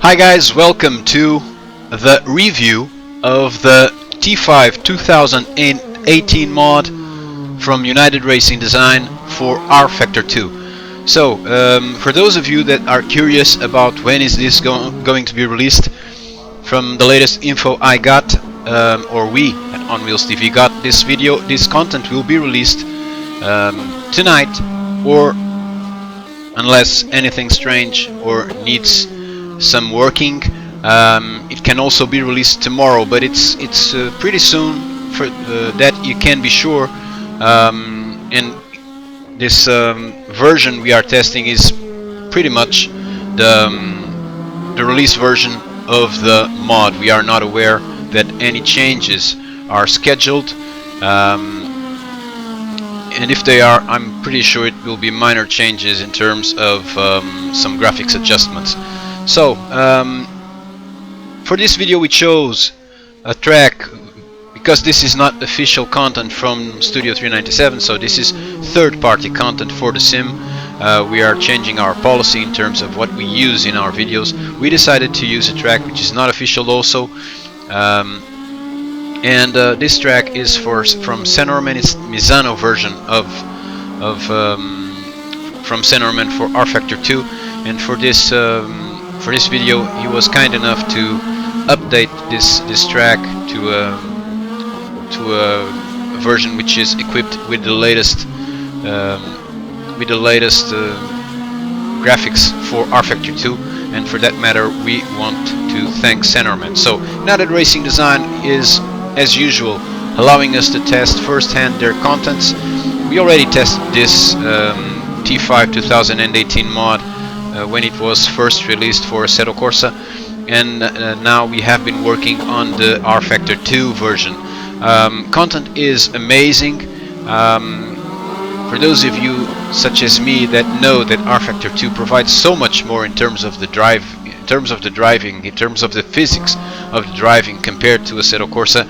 Hi guys, welcome to the review of the T5 2018 mod from United Racing Design for rFactor 2. So, for those of you that are curious about when is this going to be released, from the latest info I got, or we at On Wheels TV got, this content will be released tonight, or unless anything strange or needs some working, it can also be released tomorrow, but it's pretty soon for that, you can be sure. And this version we are testing is pretty much the release version of the mod. We are not aware that any changes are scheduled, and if they are, I'm pretty sure it will be minor changes in terms of some graphics adjustments. So, for this video we chose a track because this is not official content from Studio 397, so this is third-party content for the sim. We are changing our policy in terms of what we use in our videos. We decided to use a track which is not official also, and this track is from Senorman. It's Misano version of from Senorman for rFactor 2, and for this video he was kind enough to update this track to a version which is equipped with the latest graphics for rFactor 2, and for that matter we want to thank Senorman. So United Racing Design is, as usual, allowing us to test firsthand their contents. We already tested this T5 2018 mod when it was first released for Assetto Corsa, and now we have been working on the rFactor 2 version. Content is amazing. For those of you such as me that know that rFactor 2 provides so much more in terms of the driving, in terms of the physics of the driving compared to Assetto Corsa,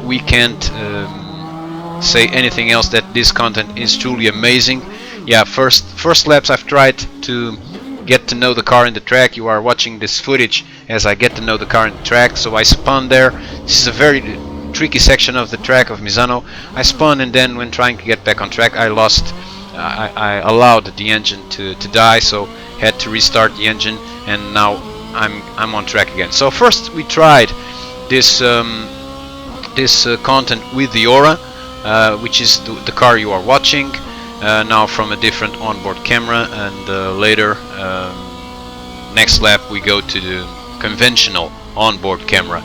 we can't say anything else that this content is truly amazing. Yeah, first laps I've tried to get to know the car in the track. You are watching this footage as I get to know the car in the track. So I spun there. This is a very tricky section of the track of Misano. I spun, and then when trying to get back on track I lost. I allowed the engine to die, so had to restart the engine, and now I'm on track again. So first we tried this content with the Aura, which is the car you are watching now from a different onboard camera, and later next lap we go to the conventional onboard camera.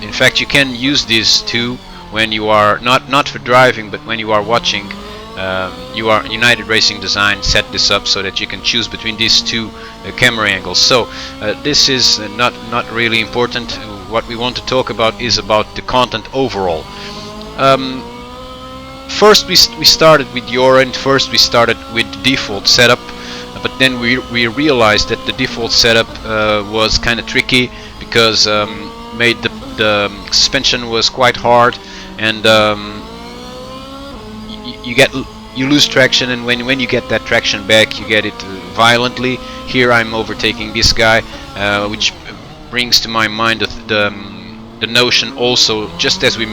In fact, you can use these two when you are not for driving, but when you are watching. United Racing Design set this up so that you can choose between these two camera angles. So this is not really important. What we want to talk about is about the content overall. First we started with the Aura, and first we started with the default setup, but then we realized that the default setup was kind of tricky because made the suspension was quite hard, and you lose traction, and when you get that traction back you get it violently. Here I'm overtaking this guy, which brings to my mind the notion also, just as we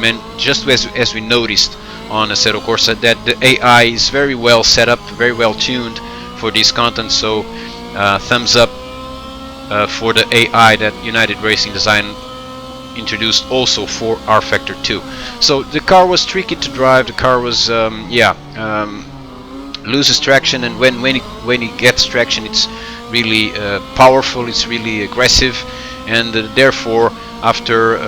noticed on Assetto Corsa, that the AI is very well set up, very well tuned for this content. So thumbs up for the AI that United Racing Design introduced also for rFactor 2. So the car was tricky to drive. The car was loses traction, and when it gets traction it's really powerful, it's really aggressive, and therefore after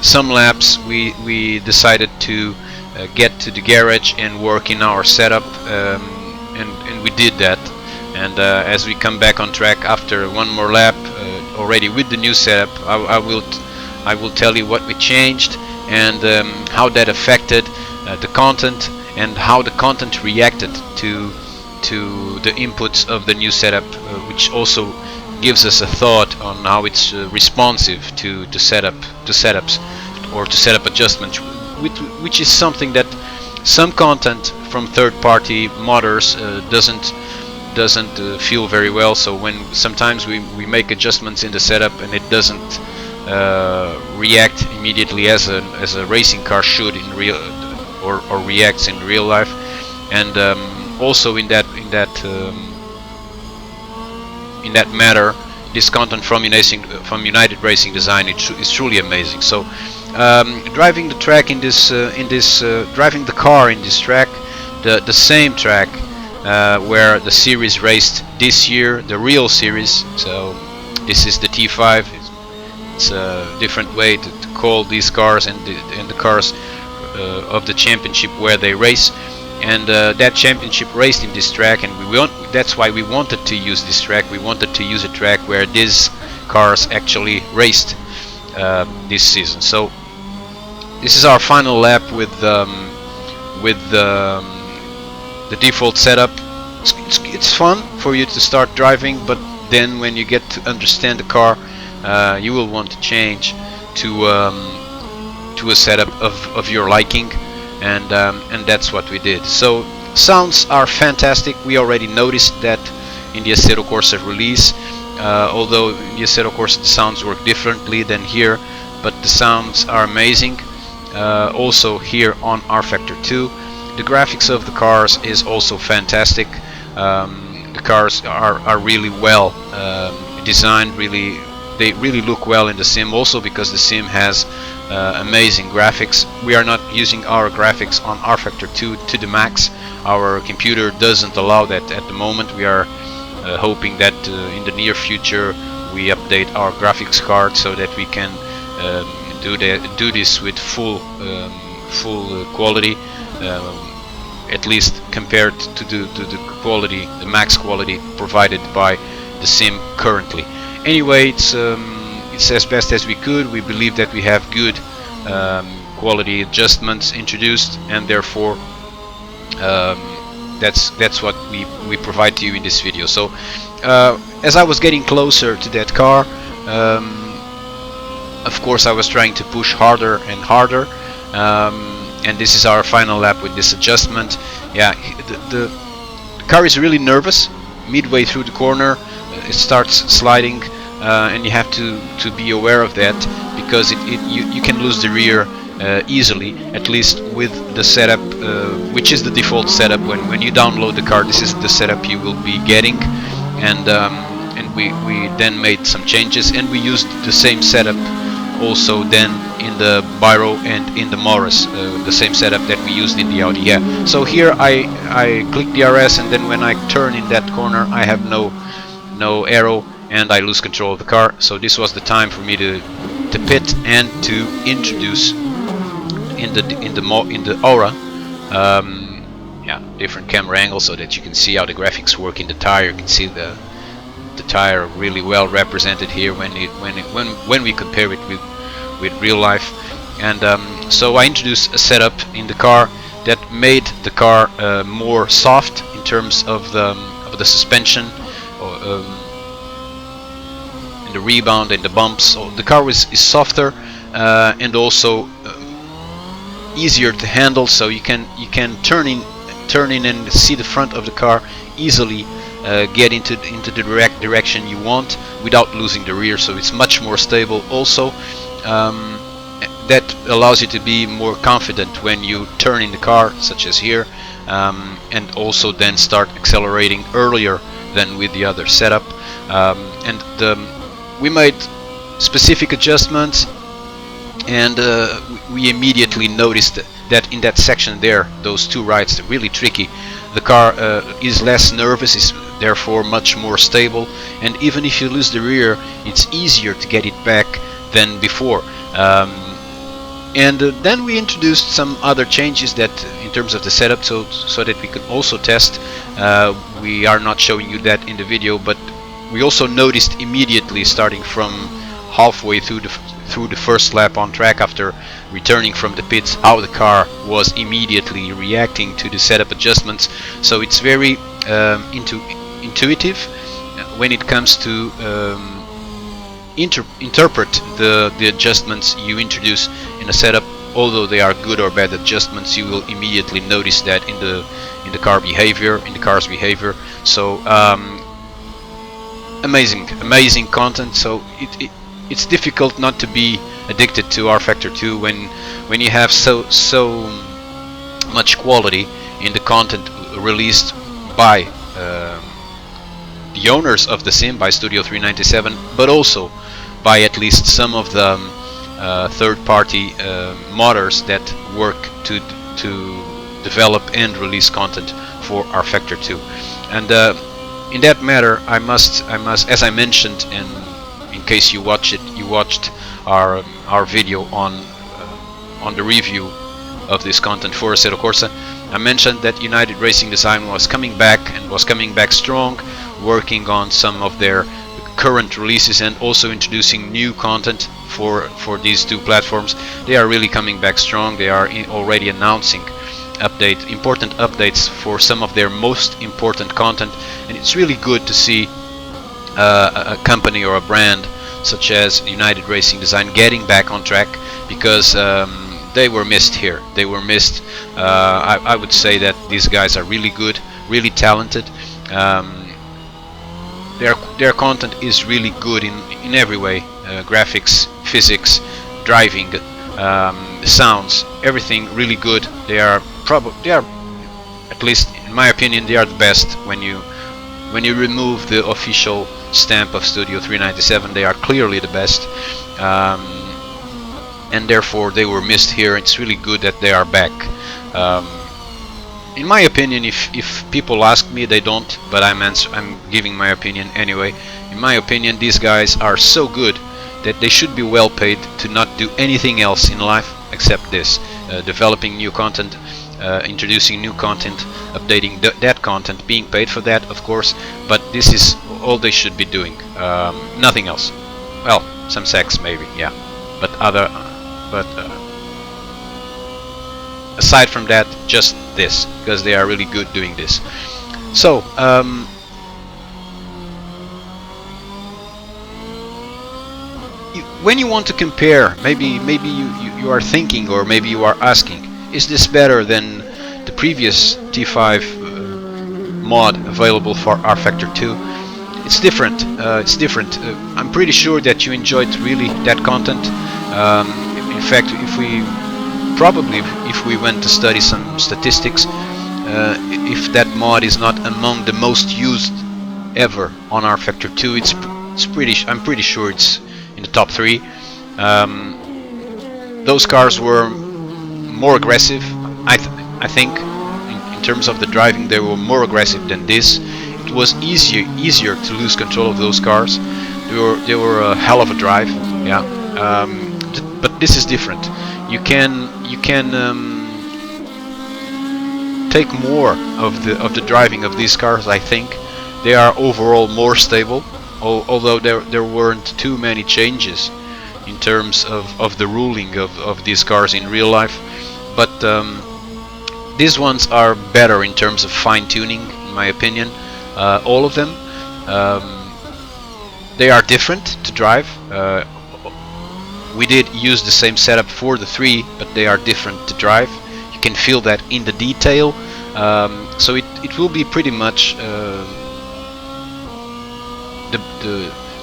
some laps we decided to get to the garage and work in our setup, and we did that. And as we come back on track after one more lap, already with the new setup, I will tell you what we changed, and how that affected the content, and how the content reacted to the inputs of the new setup, which also gives us a thought on how it's responsive to setups or to setup adjustments, which is something that some content from third-party modders doesn't feel very well. So when sometimes we make adjustments in the setup and it doesn't react immediately as a racing car should in real or reacts in real life. And also in that matter, this content from United Racing Design is truly amazing. So driving the track in this driving the car in this track, the same track where the series raced this year, the real series. So this is the T5. It's a different way to call these cars and the cars of the championship where they race. And that championship raced in this track, and that's why we wanted to use this track. We wanted to use a track where these cars actually raced this season. So this is our final lap with the default setup. It's fun for you to start driving, but then when you get to understand the car, you will want to change to a setup of your liking. And that's what we did. So sounds are fantastic. We already noticed that in the Assetto Corsa release, although in the Assetto Corsa the sounds work differently than here, but the sounds are amazing. Also here on rFactor 2, the graphics of the cars is also fantastic. The cars are really well designed. They really look well in the sim, also because the sim has amazing graphics. We are not using our graphics on rFactor 2 to the max. Our computer doesn't allow that at the moment. We are hoping that in the near future we update our graphics card so that we can do this with full quality, at least compared to the quality, the max quality provided by the sim currently. Anyway, it's as best as we could. We believe that we have good quality adjustments introduced, and therefore that's what we provide to you in this video. So as I was getting closer to that car, of course I was trying to push harder and harder, and this is our final lap with this adjustment. Yeah, the car is really nervous. Midway through the corner it starts sliding, and you have to be aware of that, because you can lose the rear easily, at least with the setup, which is the default setup. When you download the car, this is the setup you will be getting, and we then made some changes, and we used the same setup also then in the Biro and in the Morris, the same setup that we used in the Audi. Yeah. So here I click the RS, and then when I turn in that corner I have no arrow, and I lose control of the car. So this was the time for me to pit and to introduce in the Aura, yeah, different camera angle so that you can see how the graphics work in the tire. You can see the tire really well represented here when we compare it with real life. And so I introduced a setup in the car that made the car more soft in terms of the suspension, the rebound and the bumps. So the car is softer and also easier to handle, so you can turn in and see the front of the car easily, get into the direct direction you want without losing the rear. So it's much more stable. Also that allows you to be more confident when you turn in the car, such as here, and also then start accelerating earlier than with the other setup. And we made specific adjustments, and we immediately noticed that in that section there, those two rights, really tricky. The car is less nervous, is therefore much more stable, and even if you lose the rear, it's easier to get it back than before. And then we introduced some other changes that in terms of the setup, so that we could also test. We are not showing you that in the video, but we also noticed immediately, starting from halfway through the first lap on track after returning from the pits, how the car was immediately reacting to the setup adjustments. So it's very intuitive when it comes to interpret the adjustments you introduce in a setup although they are good or bad adjustments, you will immediately notice that in the car's behavior. So amazing content. So it's difficult not to be addicted to rFactor 2 when you have so much quality in the content released by the owners of the sim, by Studio 397, but also by at least some of the third-party modders that work to develop and release content for rFactor 2. And in that matter, I must, as I mentioned, and in case you watched our video on the review of this content for Assetto Corsa, I mentioned that UnitedRacingDesign was coming back, and was coming back strong, working on some of their current releases and also introducing new content for these two platforms. They are really coming back strong. They are already announcing important updates for some of their most important content, and it's really good to see a company or a brand such as UnitedRacingDesign getting back on track, because they were missed here. They were missed. I would say that these guys are really good, really talented. Their content is really good in every way, graphics, physics, driving, sounds, everything really good. They are, at least in my opinion, they are the best. When you remove the official stamp of Studio 397, they are clearly the best, and therefore they were missed here. It's really good that they are back. In my opinion, if people ask me, they don't, but I'm giving my opinion anyway. In my opinion, these guys are so good that they should be well paid to not do anything else in life except this, developing new content, introducing new content, updating that content, being paid for that, of course, but this is all they should be doing, nothing else. Well, some sex maybe, yeah, but aside from that, just this, because they are really good doing this. So when you want to compare, maybe you are thinking, or maybe you are asking, is this better than the previous T5 mod available for rFactor 2? It's different. It's different. I'm pretty sure that you enjoyed really that content. In fact, if we went to study some statistics, if that mod is not among the most used ever on rFactor 2, I'm pretty sure it's in the top 3. Those cars were more aggressive. I think in terms of the driving, they were more aggressive than this. It was easier to lose control of those cars. They were a hell of a drive, yeah. But this is different. You can take more of the driving of these cars. I think they are overall more stable, although there weren't too many changes in terms of the ruling of these cars in real life. But these ones are better in terms of fine-tuning, in my opinion. All of them. They are different to drive. We did use the same setup for the 3, but they are different to drive. You can feel that in the detail. So it will be pretty much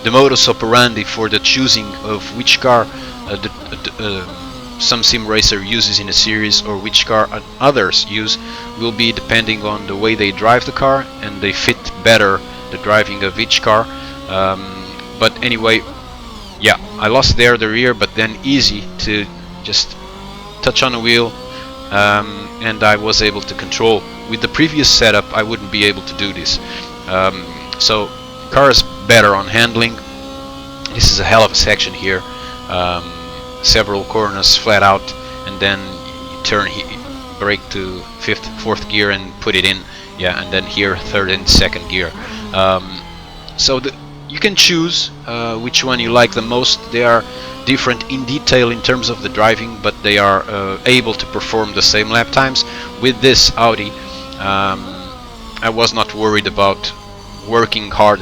the modus operandi for the choosing of which car some sim racer uses in a series, or which car others use, will be depending on the way they drive the car, and they fit better the driving of each car. But anyway, yeah, I lost there the rear, but then easy to just touch on a wheel, and I was able to control. With the previous setup, I wouldn't be able to do this. So car is better on handling. This is a hell of a section here. Several corners flat out, and then you turn, brake to 5th, 4th gear and put it in, yeah, and then here 3rd and 2nd gear. So you can choose which one you like the most. They are different in detail in terms of the driving, but they are able to perform the same lap times. With this Audi, I was not worried about working hard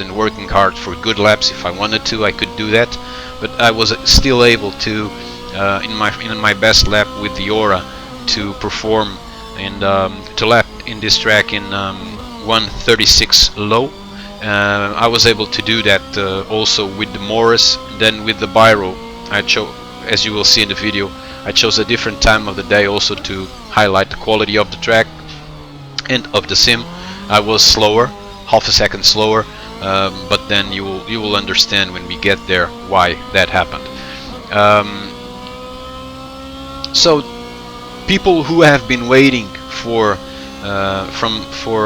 for good laps. If I wanted to, I could do that, but I was still able to in my best lap with the Aura to perform and to lap in this track in 1:36 low. I was able to do that also with the Morris. Then with the Biro, I chose, as you will see in the video, I chose a different time of the day also to highlight the quality of the track and of the sim. I was slower, half a second slower, but then you will understand when we get there why that happened. So people who have been waiting for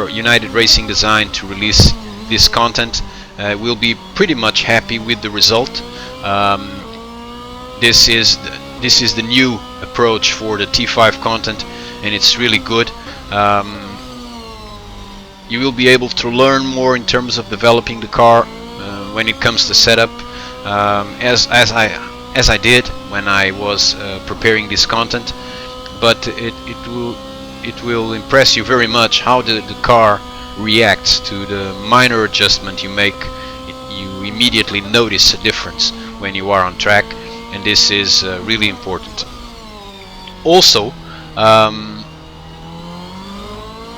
United Racing Design to release this content will be pretty much happy with the result. This is the new approach for the T5 content, and it's really good. You will be able to learn more in terms of developing the car when it comes to setup, as I did when I was preparing this content. But it will impress you very much how the car reacts to the minor adjustment you make. You immediately notice a difference when you are on track, and this is really important. Also,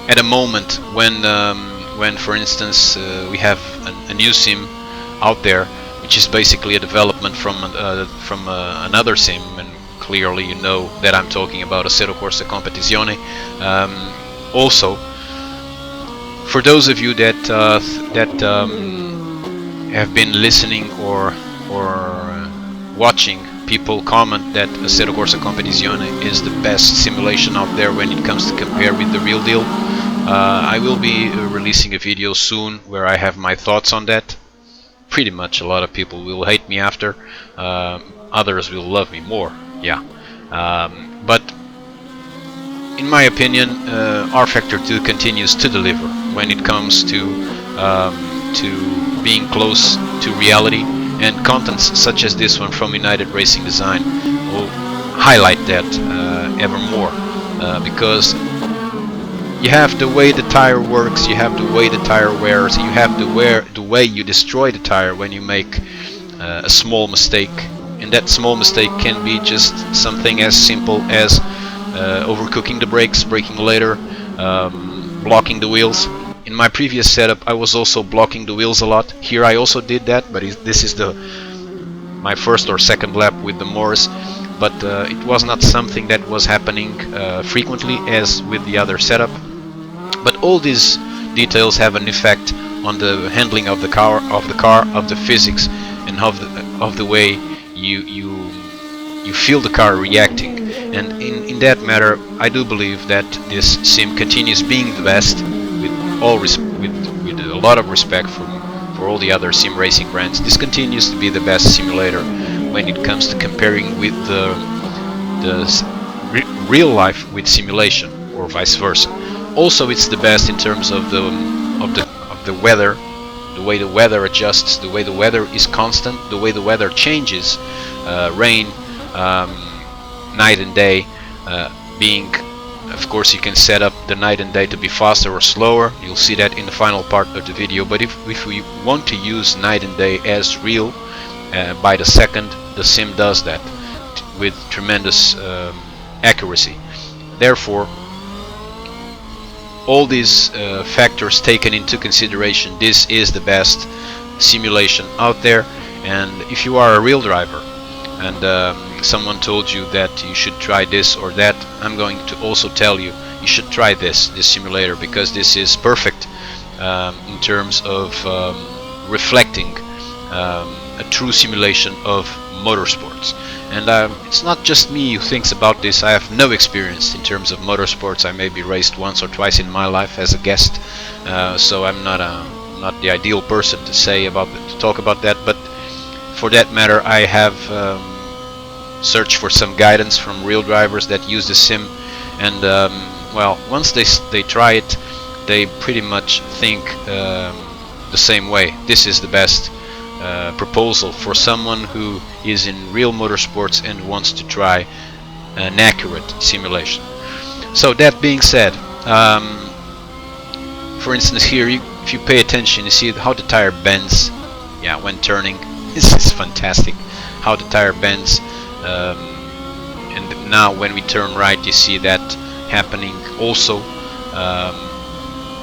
at a moment when for instance we have a new sim out there, which is basically a development from another sim, and clearly you know that I'm talking about Assetto Corsa Competizione. Also, for those of you that have been listening or watching people comment that Assetto Corsa Competizione is the best simulation out there when it comes to compare with the real deal, I will be releasing a video soon where I have my thoughts on that. Pretty much a lot of people will hate me after, others will love me more, yeah. But in my opinion, rFactor 2 continues to deliver when it comes to being close to reality, and contents such as this one from United Racing Design will highlight that ever more, because you have the way the tire works, you have the way the tire wears, you have the way you destroy the tire when you make a small mistake, and that small mistake can be just something as simple as overcooking the brakes, braking later, blocking the wheels. In my previous setup I was also blocking the wheels a lot. Here I also did that, but this is my first or second lap with the Morris, but it was not something that was happening frequently as with the other setup. But all these details have an effect on the handling of the car, of the physics, and of the way you feel the car reacting. And in that matter, I do believe that this sim continues being the best, with a lot of respect for all the other sim racing brands. This continues to be the best simulator when it comes to comparing with the real life with simulation, or vice versa. Also, it's the best in terms of the weather, the way the weather adjusts, the way the weather is constant, the way the weather changes, rain, night and day, being, of course, you can set up the night and day to be faster or slower. You'll see that in the final part of the video. But if we want to use night and day as real, by the second, the sim does that with tremendous accuracy. Therefore, all these factors taken into consideration, this is the best simulation out there. And if you are a real driver and someone told you that you should try this or that, I'm going to also tell you should try this simulator, because this is perfect in terms of reflecting a true simulation of motorsports. And it's not just me who thinks about this. I have no experience in terms of motorsports. I maybe raced once or twice in my life as a guest, so I'm not the ideal person to talk about that. But for that matter, I have searched for some guidance from real drivers that use the sim, and well, once they try it, they pretty much think the same way. This is the best proposal for someone who is in real motorsports and wants to try an accurate simulation. So that being said, for instance here, if you pay attention, you see how the tire bends, yeah, when turning. This is fantastic, how the tire bends and now when we turn right, you see that happening also.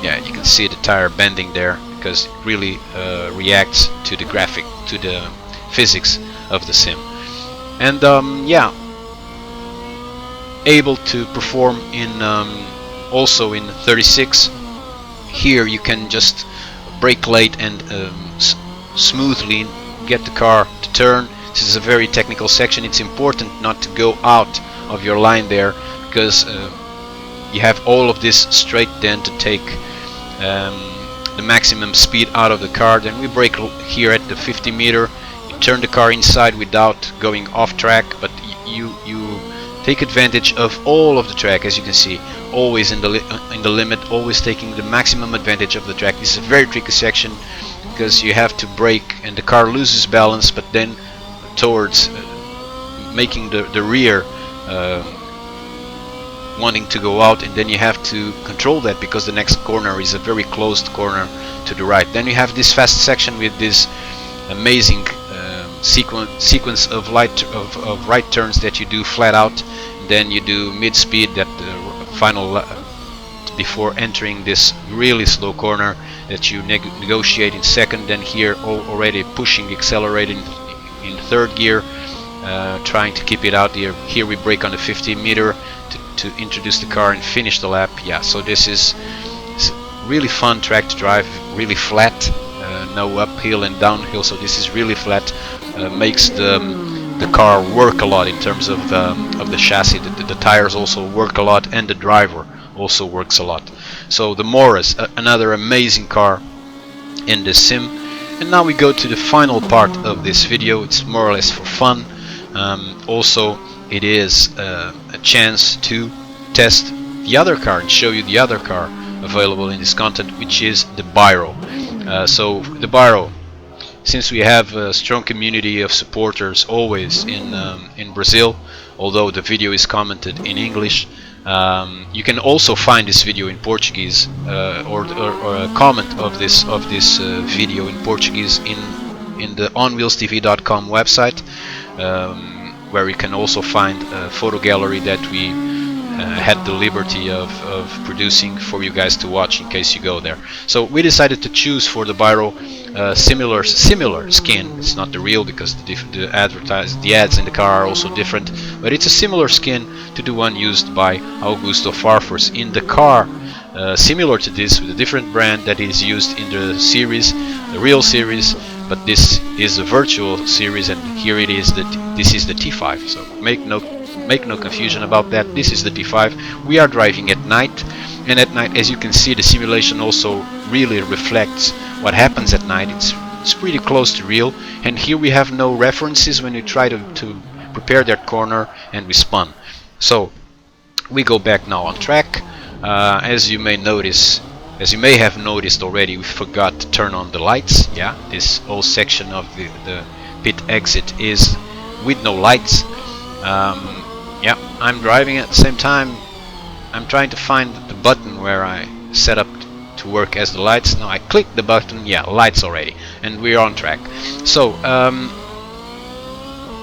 Yeah, you can see the tire bending there because it really reacts to the graphic, to the physics of the sim. And yeah, able to perform in also in 36. Here you can just brake late and smoothly get the car to turn. This is a very technical section. It's important not to go out of your line there, because you have all of this straight then to take the maximum speed out of the car. Then we brake here at the 50 meter. You turn the car inside without going off track, but you take advantage of all of the track, as you can see, always in the limit, always taking the maximum advantage of the track. This is a very tricky section because you have to brake and the car loses balance, but then towards making the rear wanting to go out, and then you have to control that because the next corner is a very closed corner to the right. Then you have this fast section with this amazing sequence of right turns that you do flat out. Then you do mid speed, that final before entering this really slow corner that you negotiate in second. Then here already pushing, accelerating in third gear, trying to keep it out here. Here we brake on the 50 meter to introduce the car and finish the lap. Yeah, so this is really fun track to drive, really flat, no uphill and downhill, so this is really flat. Makes the car work a lot in terms of the chassis. The tires also work a lot, and the driver also works a lot. So the Morris, another amazing car in this sim. And now we go to the final part of this video. It's more or less for fun. Also, it is a chance to test the other car and show you the other car available in this content, which is the Biro. So the Biro, since we have a strong community of supporters always in Brazil, although the video is commented in English, you can also find this video in Portuguese, or a comment of this video in Portuguese in the onwheelstv.com website, where you can also find a photo gallery that we had the liberty of producing for you guys to watch in case you go there. So we decided to choose for the Biro similar skin. It's not the real, because the ads in the car are also different, but it's a similar skin to the one used by Augusto Farfus in the car, similar to this, with a different brand that is used in the series, the real series, but this is a virtual series, and here it is that this is the T5. So make no confusion about that. This is the T5. We are driving at night, and at night, as you can see, the simulation also really reflects what happens at night. It's pretty close to real, and here we have no references when you try to prepare that corner, and we spun. So we go back now on track. As you may have noticed already, we forgot to turn on the lights. Yeah, this whole section of the pit exit is with no lights. Yeah, I'm driving at the same time. I'm trying to find the button where I set up to work as the lights. Now I click the button, yeah, lights already, and we're on track. So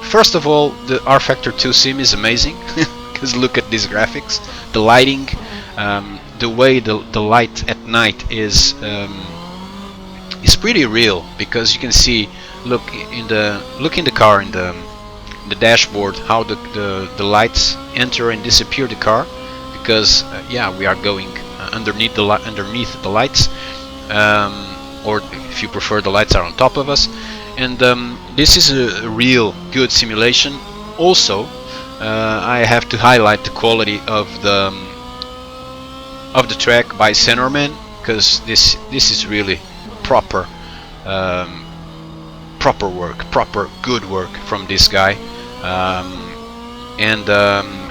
first of all, the rFactor 2 sim is amazing, because look at these graphics, the lighting, the way the light at night is pretty real, because you can see, look in the car, in the dashboard, how the lights enter and disappear the car, because yeah, we are going underneath the lights, or if you prefer, the lights are on top of us, and this is a real good simulation. Also, I have to highlight the quality of the track by Centerman, because this is really proper good work from this guy.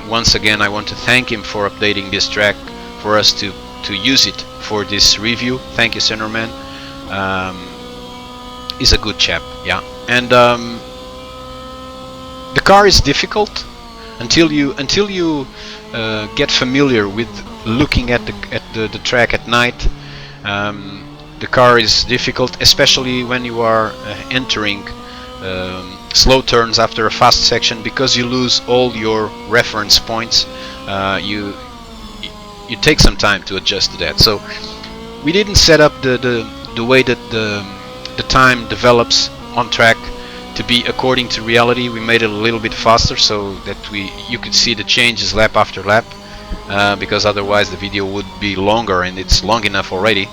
Once again, I want to thank him for updating this track for us to use it for this review. Thank you, Centerman. He's a good chap, yeah. And the car is difficult until you get familiar with looking at the track at night. The car is difficult, especially when you are entering slow turns after a fast section, because you lose all your reference points. You take some time to adjust to that. So we didn't set up the way that the time develops on track to be according to reality. We made it a little bit faster so that you could see the changes lap after lap, because otherwise the video would be longer, and it's long enough already.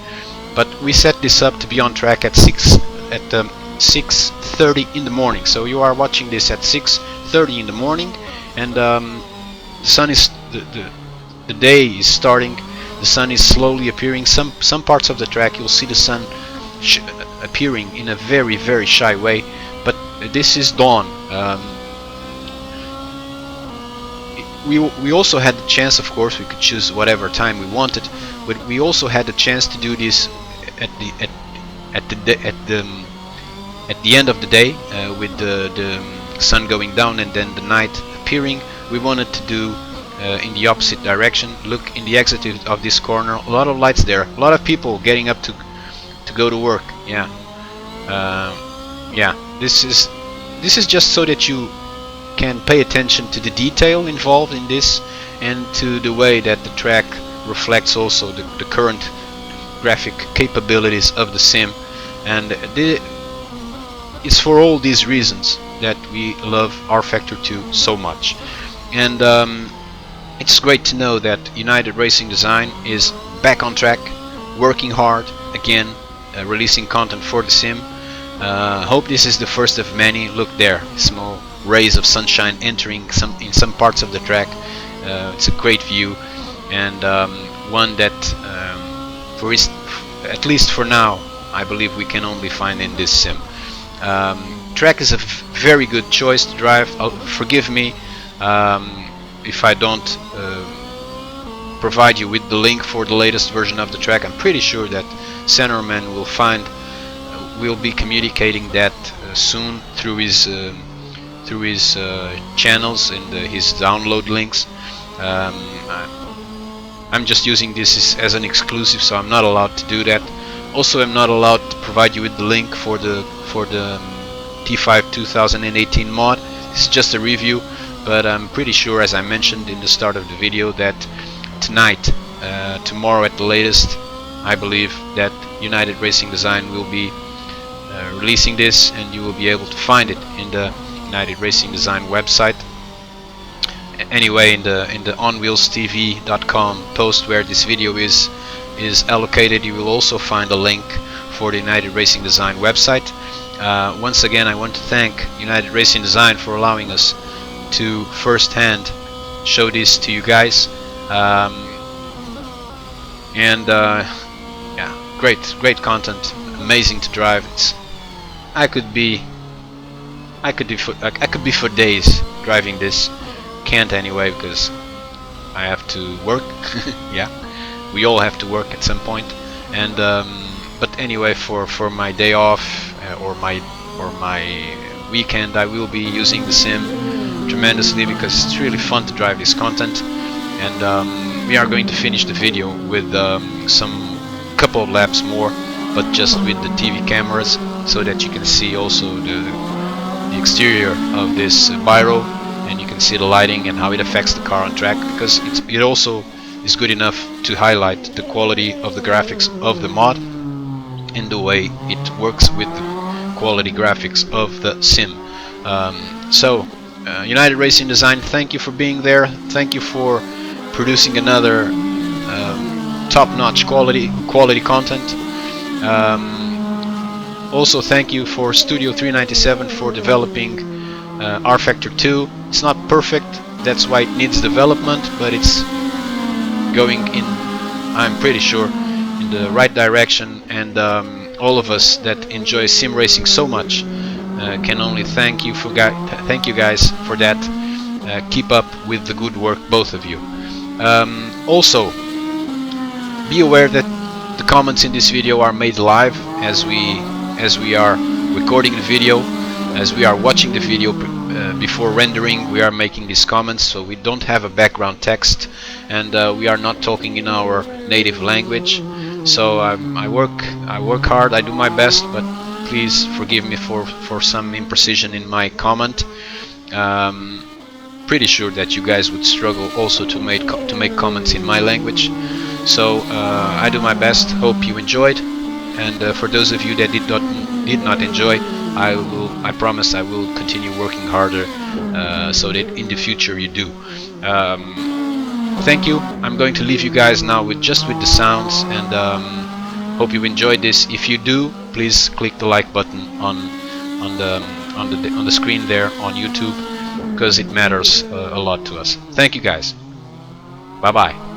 But we set this up to be on track at 6:30 in the morning. So you are watching this at 6:30 in the morning, and the sun is the day is starting. The sun is slowly appearing. Some parts of the track you'll see the sun appearing in a very, very shy way, but this is dawn. We also had the chance, of course, we could choose whatever time we wanted, but we also had the chance to do this at the end of the day, with the sun going down and then the night appearing. We wanted to do in the opposite direction. Look, in the exit of this corner, a lot of lights there, a lot of people getting up to go to work. Yeah, this is just so that you can pay attention to the detail involved in this, and to the way that the track reflects also the current graphic capabilities of the sim. And it's for all these reasons that we love rFactor 2 so much. And it's great to know that United Racing Design is back on track, working hard again, releasing content for the sim. Hope this is the first of many. Look there, small rays of sunshine entering in some parts of the track. It's a great view, and one that at least for now, I believe we can only find in this sim. Track is a very good choice to drive. Forgive me if I don't provide you with the link for the latest version of the track. I'm pretty sure that Centerman will be communicating that soon through his channels and his download links. I'm just using this as an exclusive, so I'm not allowed to do that. Also, I'm not allowed to provide you with the link for the T5 2018 mod. This is just a review, but I'm pretty sure, as I mentioned in the start of the video, that tonight, tomorrow at the latest, I believe that United Racing Design will be releasing this, and you will be able to find it in the United Racing Design website. Anyway, in the onwheelstv.com post where this video is allocated, you will also find a link for the United Racing Design website. Once again, I want to thank United Racing Design for allowing us to firsthand show this to you guys. Yeah, great content, amazing to drive. I could be for days driving this. Can't anyway, because I have to work. Yeah, we all have to work at some point. And but anyway, for my day off or my weekend, I will be using the sim tremendously, because it's really fun to drive this content. And we are going to finish the video with some couple of laps more, but just with the TV cameras, so that you can see also the exterior of this biro, and you can see the lighting and how it affects the car on track, because it also is good enough to highlight the quality of the graphics of the mod and the way it works with the quality graphics of the sim. So United Racing Design, thank you for being there. Thank you for producing another top-notch quality content. Also, thank you for Studio 397 for developing rFactor 2. It's not perfect, that's why it needs development, but it's going in, I'm pretty sure, in the right direction. And all of us that enjoy sim racing so much can only thank you guys for that. Keep up with the good work, both of you. Also, be aware that the comments in this video are made live as we are recording the video, as we are watching the video. Before rendering, we are making these comments, so we don't have a background text, and we are not talking in our native language. So I work hard, I do my best, but please forgive me for some imprecision in my comment. Pretty sure that you guys would struggle also to make comments in my language. So I do my best. Hope you enjoyed. And for those of you that did not enjoy, I promise I will continue working harder so that in the future you do. Thank you. I'm going to leave you guys now with the sounds, and hope you enjoyed this. If you do, please click the like button on the screen there on YouTube, because it matters a lot to us. Thank you guys. Bye bye.